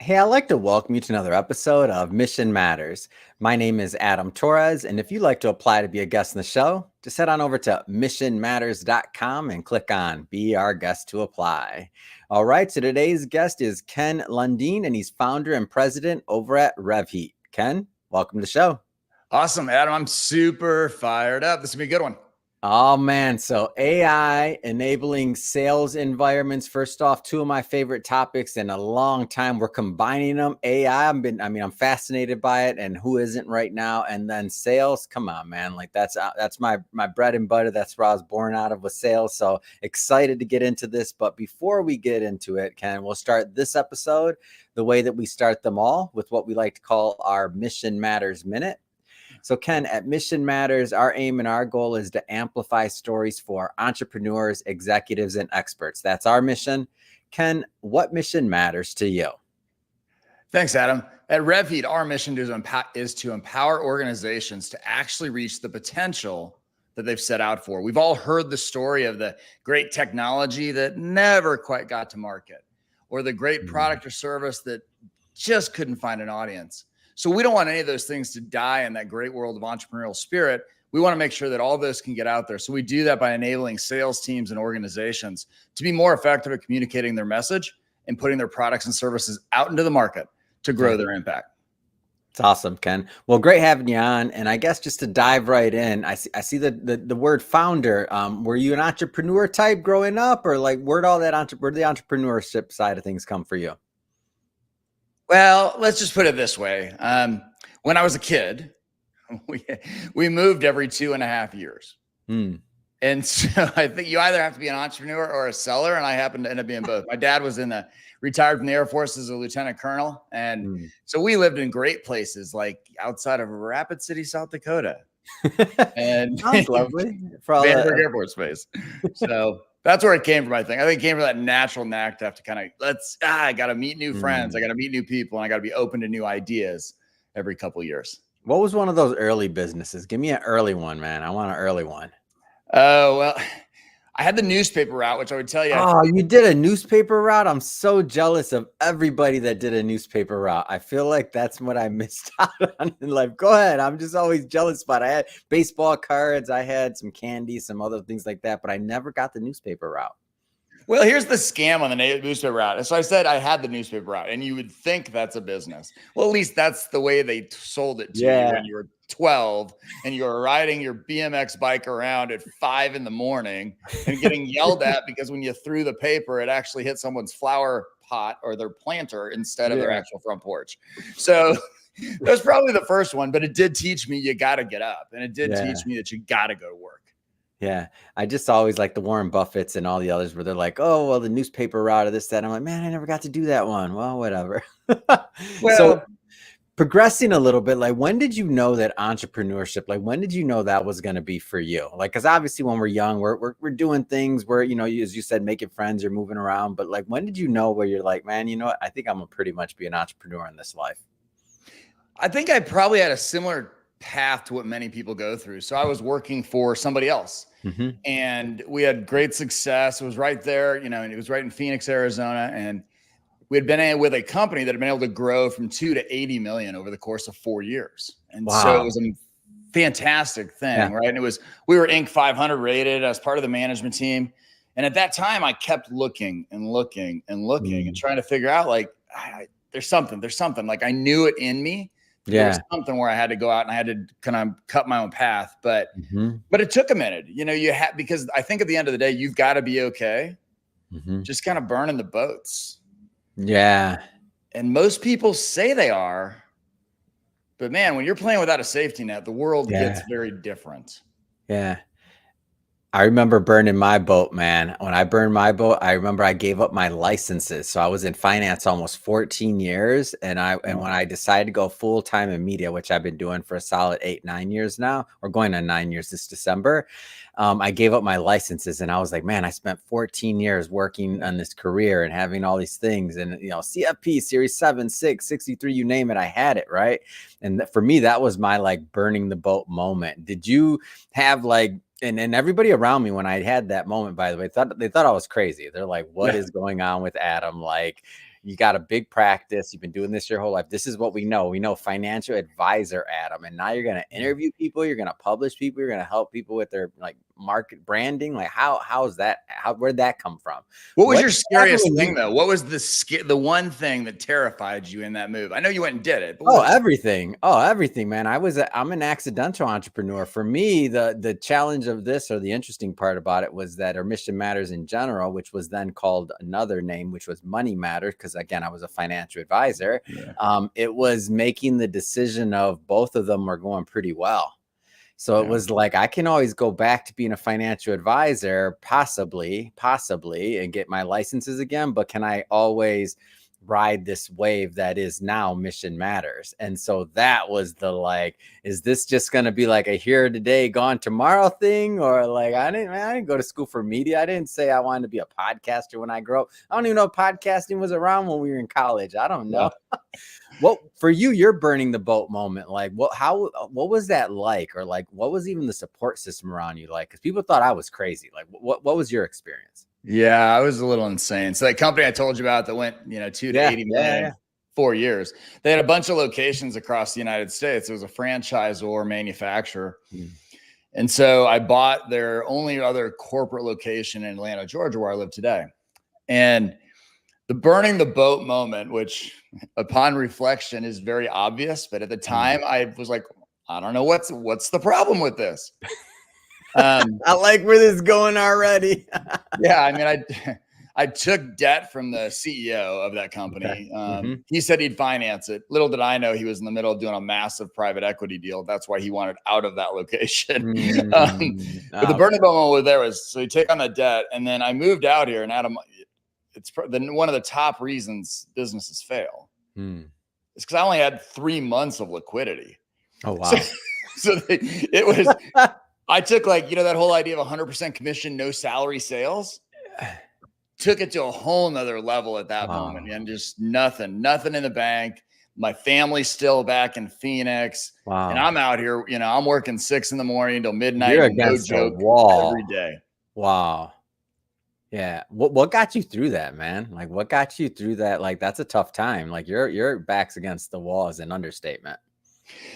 Hey, I'd like to welcome you to another episode of Mission Matters. My name is Adam Torres, and if you'd like to apply to be a guest in the show, just head on over to missionmatters.com and click on Be Our Guest to apply. All right, so today's guest is Ken Lundin, and he's founder and president over at RevHeat. Ken, welcome to the show. Awesome, Adam. I'm super fired up. This is going to be a good one. Oh man, so AI enabling sales environments. First off, two of my favorite topics in a long time. We're combining them. AI, I'm fascinated by it, and who isn't right now? And then sales, come on, man. Like that's my bread and butter. That's where I was born out of, with sales. So excited to get into this. But before we get into it, Ken, we'll start this episode the way that we start them all, with what we like to call our Mission Matters Minute. So Ken, at Mission Matters, our aim and our goal is to amplify stories for entrepreneurs, executives, and experts. That's our mission. Ken, what mission matters to you? Thanks, Adam. At RevHeat, our mission is to empower organizations to actually reach the potential that they've set out for. We've all heard the story of the great technology that never quite got to market, or the great product or service that just couldn't find an audience. So we don't want any of those things to die in that great world of entrepreneurial spirit. We want to make sure that all those can get out there. So we do that by enabling sales teams and organizations to be more effective at communicating their message and putting their products and services out into the market to grow their impact. It's awesome, Ken. Well, great having you on. And I guess just to dive right in, I see the word founder. Were you an entrepreneur type growing up, or like where'd the entrepreneurship side of things come for you? Well, let's just put it this way. When I was a kid, we moved every 2.5 years. And so I think you either have to be an entrepreneur or a seller. And I happened to end up being both. My dad was retired from the Air Force as a lieutenant colonel. And so we lived in great places, like outside of Rapid City, South Dakota. And sounds lovely. For all Vandenberg Air Force Base. So that's where it came from, I think. I think it came from that natural knack to have to kind of, I got to meet new friends. I got to meet new people, and I got to be open to new ideas every couple of years. What was one of those early businesses? Give me an early one, man. I want an early one. Oh, well, I had the newspaper route, which I would tell you. Oh, you did a newspaper route? I'm so jealous of everybody that did a newspaper route. I feel like that's what I missed out on in life. Go ahead. I'm just always jealous about it. I had baseball cards. I had some candy, some other things like that, but I never got the newspaper route. Well, here's the scam on the newspaper route. So I said I had the newspaper route, and you would think that's a business. Well, at least that's the way they sold it to you when you were 12 and you were riding your BMX bike around at 5 a.m. and getting yelled at because when you threw the paper, it actually hit someone's flower pot or their planter instead of their actual front porch. So that was probably the first one, but it did teach me you got to get up, and it did teach me that you got to go to work. Yeah, I just always like the Warren Buffetts and all the others where they're like, oh, well, the newspaper route of this, that. I'm like, man, I never got to do that one. Well, whatever. So progressing a little bit, like when did you know that entrepreneurship, like when did you know that was going to be for you? Like, because obviously when we're young, we're doing things where, you know, as you said, making friends, you're moving around. But like, when did you know where you're like, man, you know what? I think I'm going to pretty much be an entrepreneur in this life. I think I probably had a similar path to what many people go through. So I was working for somebody else. And we had great success. It was right there, you know, and it was right in Phoenix, Arizona. And we had been with a company that had been able to grow from 2 to 80 million over the course of 4 years. And so it was a fantastic thing, right? And we were Inc. 500 rated as part of the management team. And at that time, I kept looking and looking and looking and trying to figure out, like, there's something. Like, I knew it in me. There was something where I had to go out and I had to kind of cut my own path, but it took a minute, you know, because I think at the end of the day, you've got to be okay. Just kind of burning the boats. Yeah. And most people say they are, but man, when you're playing without a safety net, the world gets very different. Yeah. I remember burning my boat, man. When I burned my boat, I remember I gave up my licenses. So I was in finance almost 14 years. And when I decided to go full time in media, which I've been doing for a solid 8-9 years now, or going on 9 years this December, I gave up my licenses, and I was like, man, I spent 14 years working on this career and having all these things, and, you know, CFP, Series 7, 6, 63, you name it, I had it, right? And for me, that was my like burning the boat moment. Did you have like, and everybody around me when I had that moment, by the way, they thought I was crazy. They're like, what is going on with Adam? Like, you got a big practice. You've been doing this your whole life. This is what we know. We know financial advisor, Adam. And now you're going to interview people. You're going to publish people. You're going to help people with their like market branding. Like how's that? Where'd that come from? What was your scariest thing though? What was the one thing that terrified you in that move? I know you went and did it. But everything. Oh, everything, man. I'm an accidental entrepreneur. For me, the challenge of this, or the interesting part about it, was that, or Mission Matters in general, which was then called another name, which was Money Matters, because again, I was a financial advisor. Yeah. It was making the decision of both of them were going pretty well. So it was like, I can always go back to being a financial advisor, possibly, and get my licenses again. But can I always ride this wave that is now Mission Matters? And so that was the like, is this just going to be like a here today, gone tomorrow thing? Or like, I didn't go to school for media. I didn't say I wanted to be a podcaster when I grew up. I don't even know if podcasting was around when we were in college. I don't know. What for you, your burning the boat moment, like what was that like? Or like, what was even the support system around you like? Because people thought I was crazy. Like what was your experience? Yeah, I was a little insane. So that company I told you about that went, 2 to 80 million, 4 years. They had a bunch of locations across the United States. It was a franchisor manufacturer. And so I bought their only other corporate location in Atlanta, Georgia, where I live today. And the burning the boat moment, which upon reflection is very obvious, but at the time I was like, I don't know what's the problem with this. I like where this is going already. Yeah, I mean, I took debt from the CEO of that company. He said he'd finance it. Little did I know he was in the middle of doing a massive private equity deal. That's why he wanted out of that location. But the burning moment was there was, so you take on the debt, and then I moved out here, and Adam, it's one of the top reasons businesses fail. It's because I only had 3 months of liquidity. Oh, wow. So it was, I took like, that whole idea of 100% commission, no salary sales, took it to a whole nother level at that moment, and just nothing in the bank. My family's still back in Phoenix, and I'm out here, I'm working 6 a.m. till midnight. You're against the wall every day. Wow. Yeah. What got you through that, man? Like what got you through that? Like, that's a tough time. Like your back's against the wall is an understatement.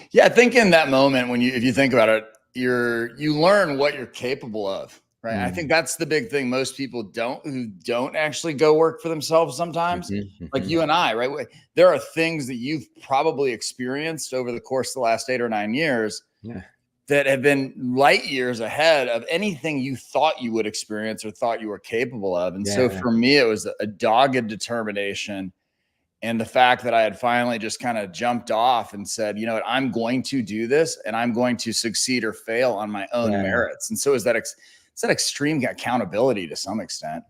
Yeah. I think in that moment, if you think about it, you learn what you're capable of, right? I think that's the big thing. Most people who don't actually go work for themselves sometimes, like you and I, right? There are things that you've probably experienced over the course of the last 8 or 9 years that have been light years ahead of anything you thought you would experience or thought you were capable of. And so for me, it was a dogged determination. And the fact that I had finally just kind of jumped off and said, you know what, I'm going to do this, and I'm going to succeed or fail on my own merits. And so it's that extreme accountability to some extent.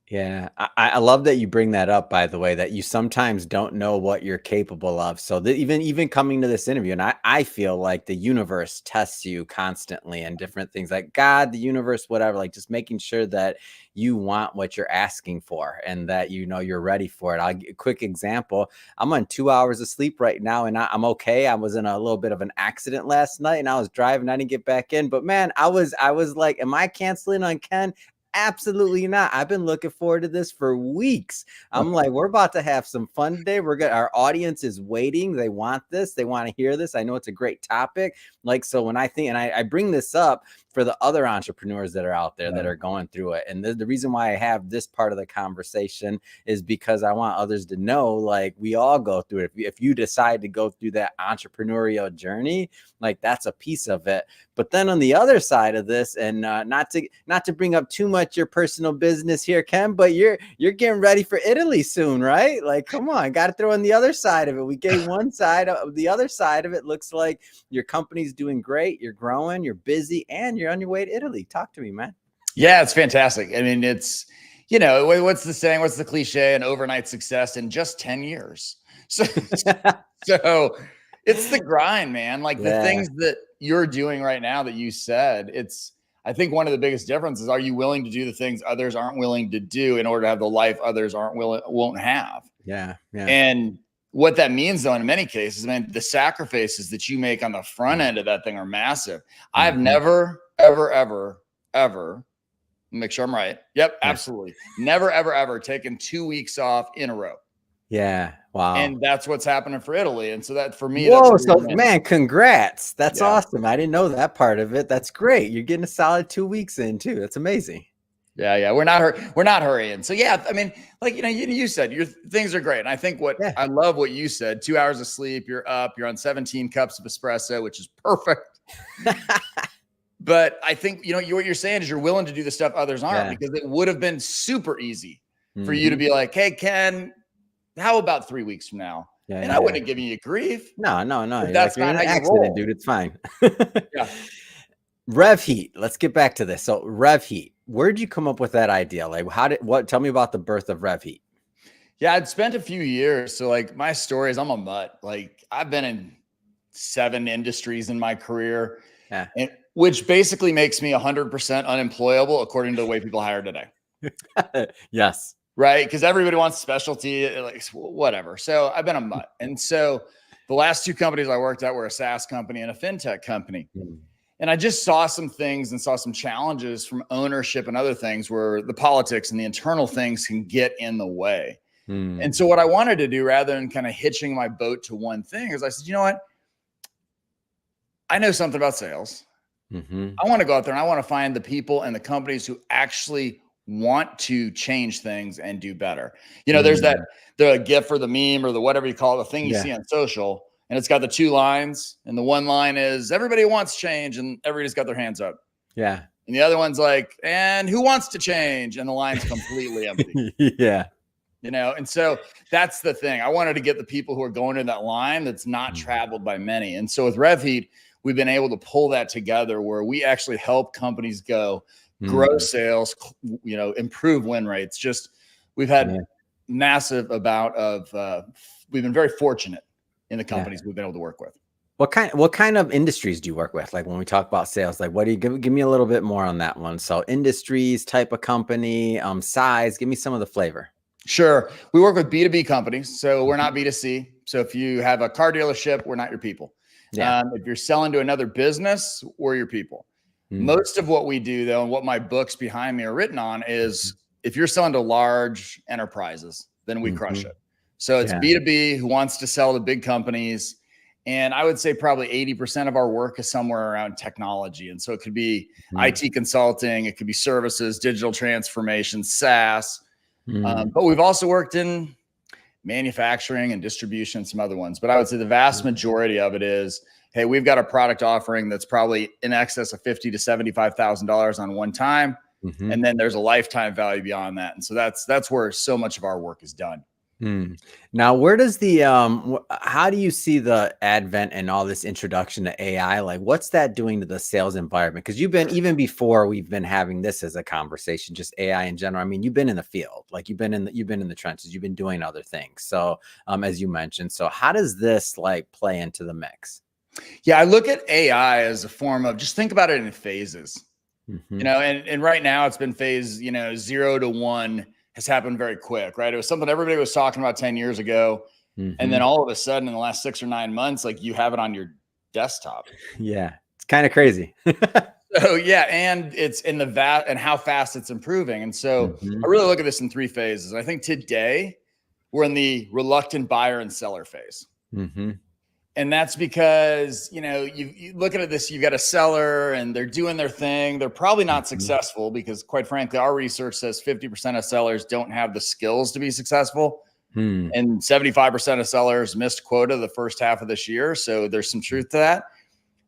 Yeah. I love that you bring that up, by the way, that you sometimes don't know what you're capable of. So even coming to this interview, and I feel like the universe tests you constantly and different things, like God, the universe, whatever, like just making sure that you want what you're asking for and that, you're ready for it. I'll give a quick example. I'm on 2 hours of sleep right now, and I'm okay. I was in a little bit of an accident last night, and I was driving. I didn't get back in, but man, I was like, am I canceling on Ken? Absolutely not. I've been looking forward to this for weeks. I'm like, we're about to have some fun today. Our audience is waiting. They want this. They want to hear this. I know it's a great topic. Like, so when I think, and I bring this up for the other entrepreneurs that are out there that are going through it. And the reason why I have this part of the conversation is because I want others to know, like, we all go through it. If you decide to go through that entrepreneurial journey, like that's a piece of it. But then on the other side of this, and not to bring up too much your personal business here, Ken, but you're getting ready for Italy soon, right? Like, come on, got to throw in the other side of it. We gave one side of the other side of it. Looks like your company's doing great. You're growing, you're busy, and you're on your way to Italy. Talk to me, man. Yeah, it's fantastic. I mean, it's, what's the saying? What's the cliche? An overnight success in just 10 years. So it's the grind, man. Like the things that you're doing right now that you said, I think one of the biggest differences, are you willing to do the things others aren't willing to do in order to have the life others won't have? Yeah. And what that means, though, in many cases, man, the sacrifices that you make on the front end of that thing are massive. I've never, ever, make sure I'm right. Yep, absolutely. Never, ever taken 2 weeks off in a row. Yeah. Wow. And that's what's happening for Italy. And so that for me, that's a Whoa. So, win-win. man, congrats. That's Yeah. awesome. I didn't know that part of it. That's great. You're getting a solid 2 weeks in, too. That's amazing. Yeah, yeah, we're not hurrying. So yeah, I mean, like you said, your things are great, and I think what Yeah. I love what you said: 2 hours of sleep, you're up, you're on 17 cups of espresso, which is perfect. But I think what you're saying is you're willing to do the stuff others aren't, Yeah. because it would have been super easy for you to Mhm. be like, "Hey, Ken, how about 3 weeks from now?" Yeah, And yeah, I yeah. wouldn't have given you grief, No, no, no. but You're like, that's you're not in how an you accident, roll. dude. It's fine. Yeah. RevHeat. Let's get back to this. So RevHeat, where did you come up with that idea? Like, tell me about the birth of RevHeat. Yeah, I'd spent a few years. So like my story is I'm a mutt. Like I've been in 7 industries in my career, Yeah. and which basically makes me 100% unemployable according to the way people hire today. Yes. Right. Because everybody wants specialty, like whatever. So I've been a mutt. And so the last 2 companies I worked at were a SaaS company and a fintech company. Mm. And I just saw some things and saw some challenges from ownership and other things where the politics and the internal things can get in the way. And Mm. so what I wanted to do, rather than kind of hitching my boat to one thing, is I said, you know what? I know something about sales. Mm-hmm. I want to go out there and I want to find the people and the companies who actually want to change things and do better. There's the GIF or the meme or the whatever you call it, the thing you Yeah. see on social, and it's got the 2 lines. And the one line is everybody wants change, and everybody's got their hands up. Yeah. And the other one's like, and who wants to change? And the line's completely empty. Yeah. And so that's the thing. I wanted to get the people who are going in that line that's not traveled by many. And so with RevHeat, we've been able to pull that together where we actually help companies grow sales, improve win rates. Just we've had massive amount of, we've been very fortunate in the companies we've been able to work with. What kind of industries do you work with? Like when we talk about sales, like what do you give me a little bit more on that one? So industries, type of company, size, give me some of the flavor. Sure. We work with B2B companies, so we're not B2C. So if you have a car dealership, we're not your people. Yeah. If you're selling to another business, we're your people. Most of what we do, though, and what my books behind me are written on is if you're selling to large enterprises, then we crush it. So it's B2B who wants to sell to big companies. And I would say probably 80% of our work is somewhere around technology. And so it could be IT consulting, it could be services, digital transformation, SaaS. But we've also worked in manufacturing and distribution and some other ones. But I would say the vast majority of it is, hey, we've got a product offering that's probably in excess of $50,000 to $75,000 on one time. And then there's a lifetime value beyond that. And so that's where so much of our work is done. Now, where does the how do you see the advent and all this introduction to AI? Like, what's that doing to the sales environment? Because you've been, even before we've been having this as a conversation, just AI in general. I mean, you've been in the field, like you've been in the trenches, you've been doing other things. So, as you mentioned, so how does this like play into the mix? Yeah, I look at AI as a form of, just think about it in phases. And right now it's been phase 0 to 1 has happened very quick, right? It was something everybody was talking about 10 years ago. And then all of a sudden in the last 6 or 9 months, like you have it on your desktop. Yeah, it's kind of crazy. So yeah, and it's in the and how fast it's improving. And so I really look at this in 3 phases. I think today we're in the reluctant buyer and seller phase. And that's because, you look at this, you've got a seller and they're doing their thing. They're probably not successful because, quite frankly, our research says 50% of sellers don't have the skills to be successful. And 75% of sellers missed quota the first half of this year. So there's some truth to that,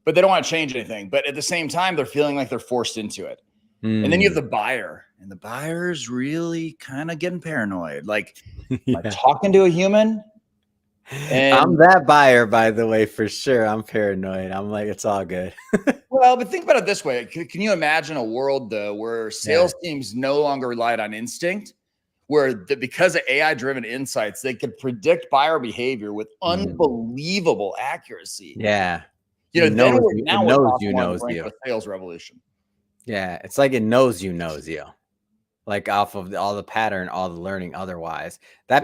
but they don't want to change anything. But at the same time, they're feeling like they're forced into it. And then you have the buyer, and the buyer's really kind of getting paranoid. Like, am I talking to a human? And I'm that buyer, by the way, for sure. I'm paranoid. I'm like, it's all good. Well, but think about it this way. Can you imagine a world, though, where sales teams no longer relied on instinct, where because of AI-driven insights, they could predict buyer behavior with unbelievable accuracy? Yeah. Then we're talking you. a sales revolution. Yeah. It's like it knows you. Like off of all the pattern, all the learning otherwise. That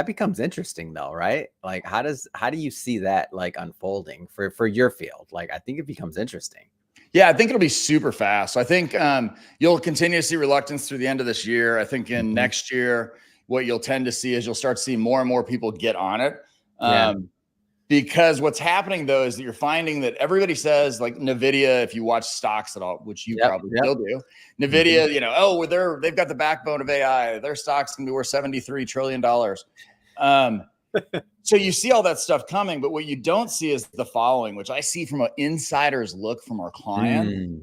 becomes interesting though, right? Like how do you see that like unfolding for your field? Like I think it becomes interesting. Yeah, I think it'll be super fast. So I think you'll continue to see reluctance through the end of this year. I think in next year, what you'll tend to see is you'll start to see more and more people get on it. Yeah. Because what's happening though is that you're finding that everybody says, like NVIDIA, if you watch stocks at all, which you probably still do, NVIDIA, you know, oh, they've got the backbone of AI. Their stocks can be worth $73 trillion. So you see all that stuff coming, but what you don't see is the following, which I see from an insider's look from our client.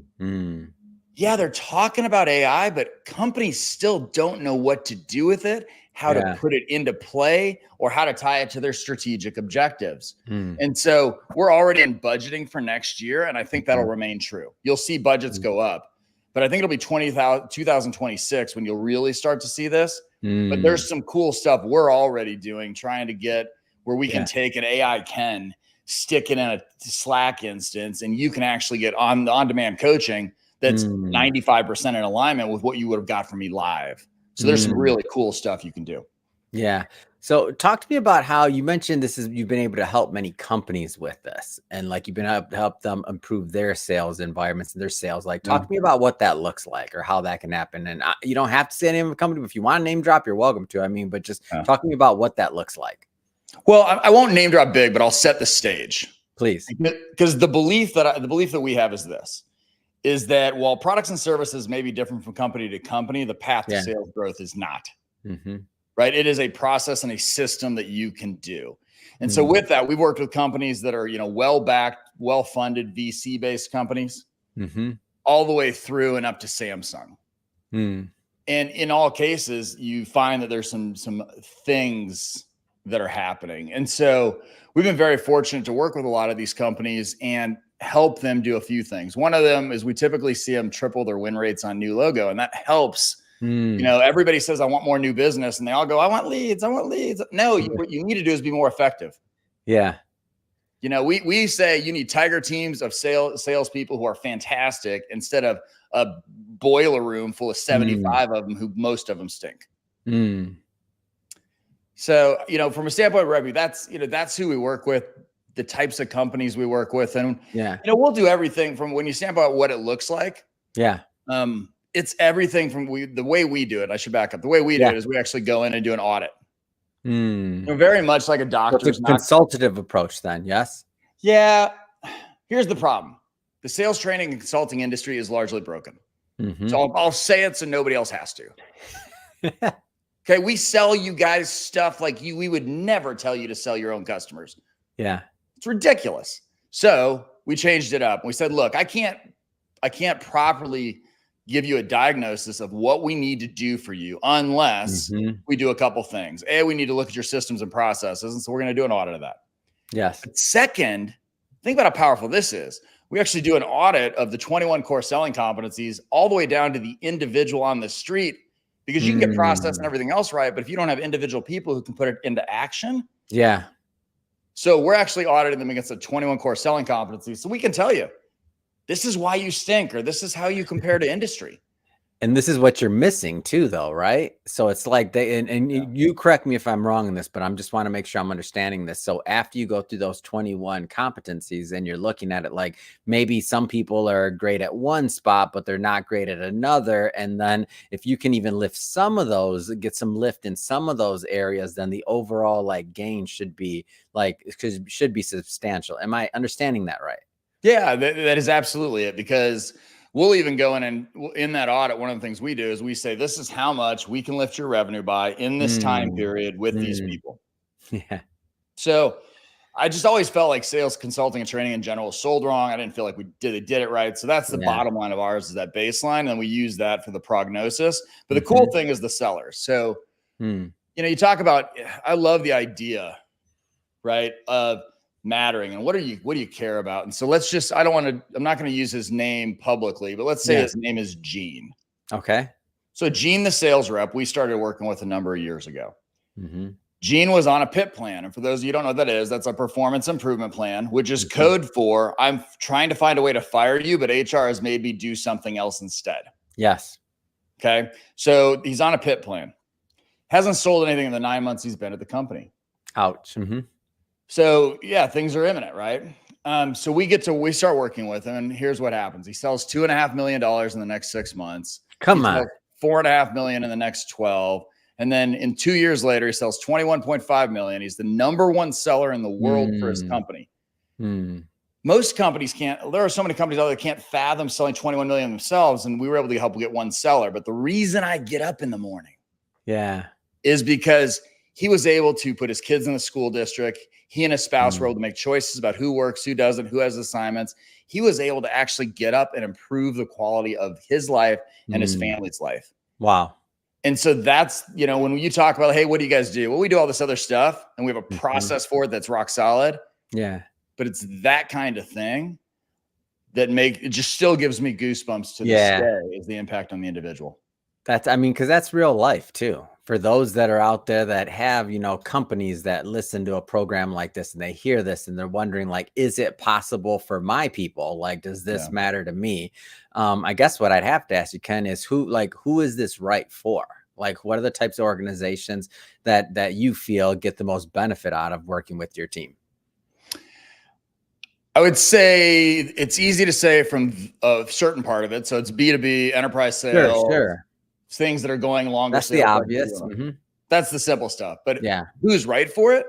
Yeah, they're talking about AI, but companies still don't know what to do with it, how to put it into play, or how to tie it to their strategic objectives. And so we're already in budgeting for next year, and I think that'll remain true. You'll see budgets go up, but I think it'll be 2026 when you'll really start to see this. But there's some cool stuff we're already doing, trying to get where we can take an AI Ken, stick it in a Slack instance, and you can actually get on-demand coaching that's 95% in alignment with what you would have got from me live. So there's some really cool stuff you can do. Yeah. So talk to me about how you mentioned you've been able to help many companies with this, and like you've been able to help them improve their sales environments and their sales. Like, talk to me about what that looks like or how that can happen. And you don't have to say the name of the company, but if you want to name drop, you're welcome to. I mean, but just talk to me about what that looks like. Well, I won't name drop big, but I'll set the stage, please. Because the belief that we have is that while products and services may be different from company to company, the path to sales growth is not. Right? It is a process and a system that you can do. And so with that, we've worked with companies that are, well-backed, well-funded VC-based companies, all the way through and up to Samsung. And in all cases, you find that there's some things that are happening. And so we've been very fortunate to work with a lot of these companies and help them do a few things. One of them is we typically see them triple their win rates on new logo, and that helps. Everybody says, I want more new business, and they all go, I want leads. No, what you need to do is be more effective. Yeah. We say you need tiger teams of salespeople who are fantastic instead of a boiler room full of 75 of them who most of them stink. So, from a standpoint of RevHeat, that's who we work with, the types of companies we work with. And, we'll do everything from when you stand about what it looks like. Yeah. It's everything from the way we do it. I should back up. The way we do it is we actually go in and do an audit. We're very much like a doctor. It's a consultative approach then. Yes. Yeah. Here's the problem. The sales training and consulting industry is largely broken. So I'll say it so nobody else has to. Okay. We sell you guys stuff like we would never tell you to sell your own customers. Yeah. It's ridiculous. So we changed it up. We said, look, I can't properly give you a diagnosis of what we need to do for you unless we do a couple things. We need to look at your systems and processes. And so we're going to do an audit of that. Yes. But second, think about how powerful this is. We actually do an audit of the 21 core selling competencies all the way down to the individual on the street, because you can get process and everything else right. But if you don't have individual people who can put it into action. Yeah. So we're actually auditing them against the 21 core selling competencies. So we can tell you, this is why you stink, or this is how you compare to industry. And this is what you're missing too, though, right? So it's like you correct me if I'm wrong in this, but I just want to make sure I'm understanding this. So after you go through those 21 competencies and you're looking at it like maybe some people are great at one spot, but they're not great at another. And then if you can even lift some of those, get some lift in some of those areas, then the overall gain should be substantial. Am I understanding that right? Yeah, that is absolutely it, because we'll even go in and in that audit, one of the things we do is we say, this is how much we can lift your revenue by in this time period with these people. Yeah. So I just always felt like sales, consulting, and training in general was sold wrong. I didn't feel like they did it right. So that's the bottom line of ours, is that baseline. And we use that for the prognosis. But the cool thing is the sellers. So, you talk about, I love the idea, right, of mattering and what do you care about? And so I'm not going to use his name publicly, but let's say his name is Gene. Okay. So Gene, the sales rep, we started working with a number of years ago. Gene was on a PIP plan. And for those of you who don't know what that is, that's a performance improvement plan, which is code for I'm trying to find a way to fire you, but HR has made me do something else instead. Yes. Okay. So he's on a PIP plan. Hasn't sold anything in the 9 months he's been at the company. Ouch. So yeah, things are imminent, right? So we start working with him, and here's what happens. He sells $2.5 million in the next 6 months. Come on. $4.5 million in the next 12. And then in 2 years later, he sells 21.5 million. He's the #1 seller in the world for his company. Most companies can't. There are so many companies out there that can't fathom selling 21 million themselves, and we were able to help get one seller. But the reason I get up in the morning, is because he was able to put his kids in the school district. He and his spouse were able to make choices about who works, who doesn't, who has assignments. He was able to actually get up and improve the quality of his life and his family's life. Wow. And so that's, when you talk about, hey, what do you guys do? Well, we do all this other stuff, and we have a process for it that's rock solid. Yeah. But it's that kind of thing that it just still gives me goosebumps to this day, is the impact on the individual. Because that's real life too. For those that are out there that have, companies that listen to a program like this and they hear this and they're wondering, like, is it possible for my people? Like, does this matter to me? I guess what I'd have to ask you, Ken, is who is this right for? Like, what are the types of organizations that you feel get the most benefit out of working with your team? I would say it's easy to say from a certain part of it. So it's B2B, enterprise sales, things that are going longer. That's the obvious. That's the simple stuff. But who's right for it?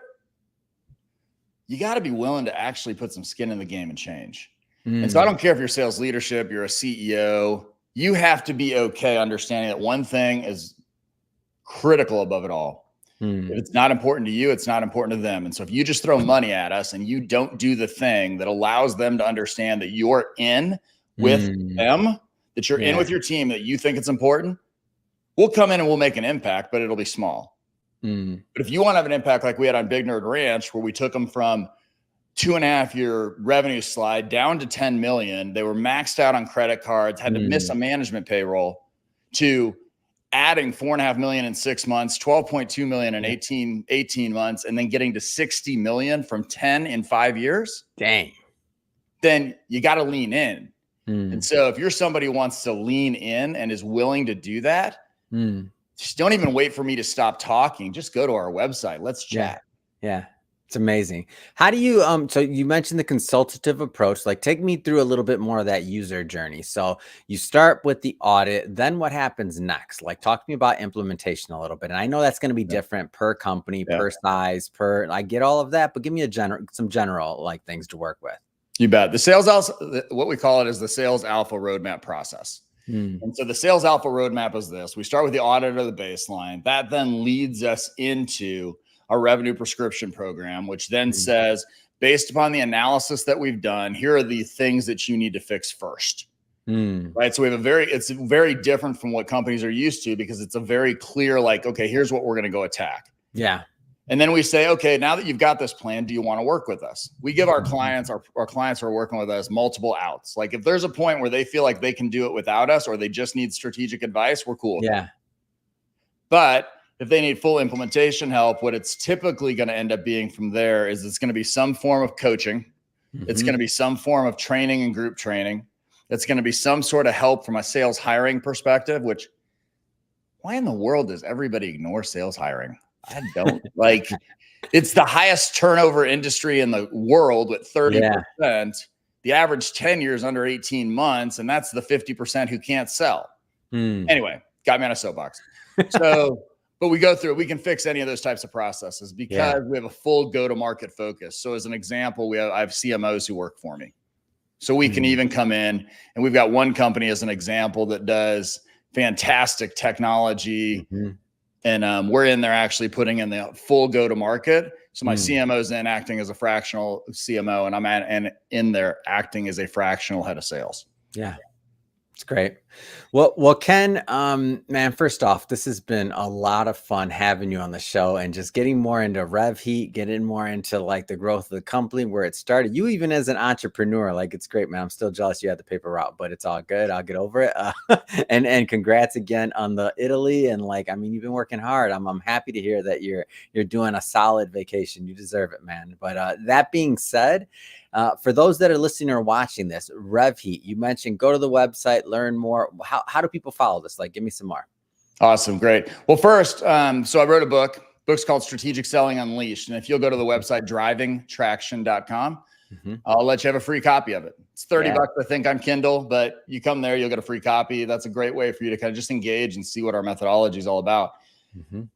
You got to be willing to actually put some skin in the game and change. And so I don't care if you're sales leadership, you're a CEO, you have to be okay understanding that one thing is critical above it all. If it's not important to you, it's not important to them. And so if you just throw money at us and you don't do the thing that allows them to understand that you're in with them, that you're in with your team, that you think it's important, we'll come in and we'll make an impact, but it'll be small. But if you want to have an impact like we had on Big Nerd Ranch, where we took them from 2.5-year revenue slide down to 10 million, they were maxed out on credit cards, had to miss a management payroll, to adding 4.5 million in 6 months, 12.2 million in 18 months, and then getting to 60 million from 10 in 5 years. Dang. Then you got to lean in. And so if you're somebody who wants to lean in and is willing to do that, just don't even wait for me to stop talking. Just go to our website. Let's chat. Yeah. It's amazing. How do you, so you mentioned the consultative approach, like take me through a little bit more of that user journey. So you start with the audit, then what happens next? Like talk to me about implementation a little bit. And I know that's going to be different per company, per size, I get all of that, but give me some general like things to work with. You bet. The sales alpha, what we call it is the sales alpha roadmap process. And so the sales alpha roadmap is this. We start with the audit of the baseline. That then leads us into our revenue prescription program, which then says, based upon the analysis that we've done, here are the things that you need to fix first. Right. So we have it's very different from what companies are used to, because it's a very clear, like, okay, here's what we're going to go attack. Yeah. And then we say, okay, now that you've got this plan, do you want to work with us? We give our clients, our clients who are working with us, multiple outs. Like if there's a point where they feel like they can do it without us, or they just need strategic advice, we're cool with that. But if they need full implementation help, what it's typically going to end up being from there is it's going to be some form of coaching. It's going to be some form of training and group training. It's going to be some sort of help from a sales hiring perspective, which why in the world does everybody ignore sales hiring? I don't like, it's the highest turnover industry in the world with 30%. The average tenure is under 18 months. And that's the 50% who can't sell. Anyway, got me on a soapbox. So, but we go through it. We can fix any of those types of processes because we have a full go-to-market focus. So as an example, I have CMOs who work for me. So we can even come in, and we've got one company as an example that does fantastic technology. And we're in there actually putting in the full go-to-market. So my CMO is in acting as a fractional CMO, and I'm in there acting as a fractional head of sales. Yeah. It's great. Well, Ken, man, first off, this has been a lot of fun having you on the show and just getting more into RevHeat, getting more into like the growth of the company, where it started. You even as an entrepreneur, like it's great, man. I'm still jealous you had the paper route, but it's all good. I'll get over it. And congrats again on the Italy. And like, I mean, you've been working hard. I'm happy to hear that you're doing a solid vacation. You deserve it, man. But that being said, for those that are listening or watching this, RevHeat, you mentioned go to the website, learn more. How do people follow this? Like, give me some more. Awesome. Great. Well, first, so I wrote a book's called Strategic Selling Unleashed. And if you'll go to the website, drivingtraction.com, I'll let you have a free copy of it. It's $30, I think, on Kindle, but you come there, you'll get a free copy. That's a great way for you to kind of just engage and see what our methodology is all about.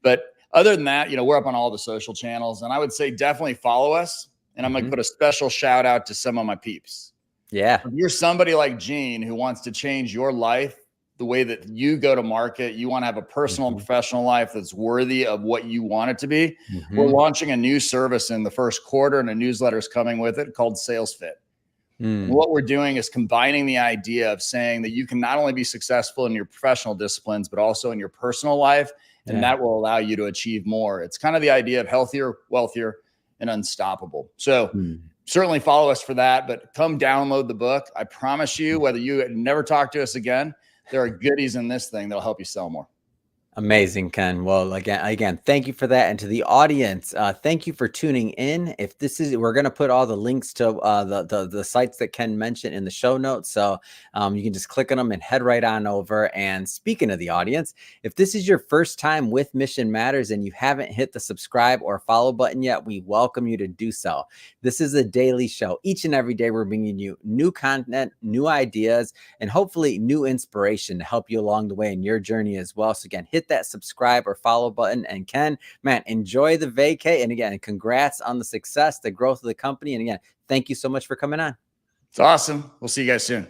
But other than that, we're up on all the social channels, and I would say definitely follow us. And I'm going to put a special shout out to some of my peeps. Yeah. If you're somebody like Gene who wants to change your life, the way that you go to market, you want to have a personal and professional life that's worthy of what you want it to be. We're launching a new service in the first quarter, and a newsletter is coming with it called Sales Fit. What we're doing is combining the idea of saying that you can not only be successful in your professional disciplines, but also in your personal life. And that will allow you to achieve more. It's kind of the idea of healthier, wealthier, and unstoppable. So certainly follow us for that, but come download the book. I promise you, whether you never talk to us again, there are goodies in this thing that'll help you sell more. Amazing, Ken. Well, again, thank you for that. And to the audience, thank you for tuning in. If this is, we're going to put all the links to the sites that Ken mentioned in the show notes. So you can just click on them and head right on over. And speaking of the audience, if this is your first time with Mission Matters and you haven't hit the subscribe or follow button yet, we welcome you to do so. This is a daily show. Each and every day, we're bringing you new content, new ideas, and hopefully new inspiration to help you along the way in your journey as well. So again, hit that subscribe or follow button. And Ken, man, enjoy the vacay. And again, congrats on the success, the growth of the company. And again, thank you so much for coming on. It's awesome. We'll see you guys soon.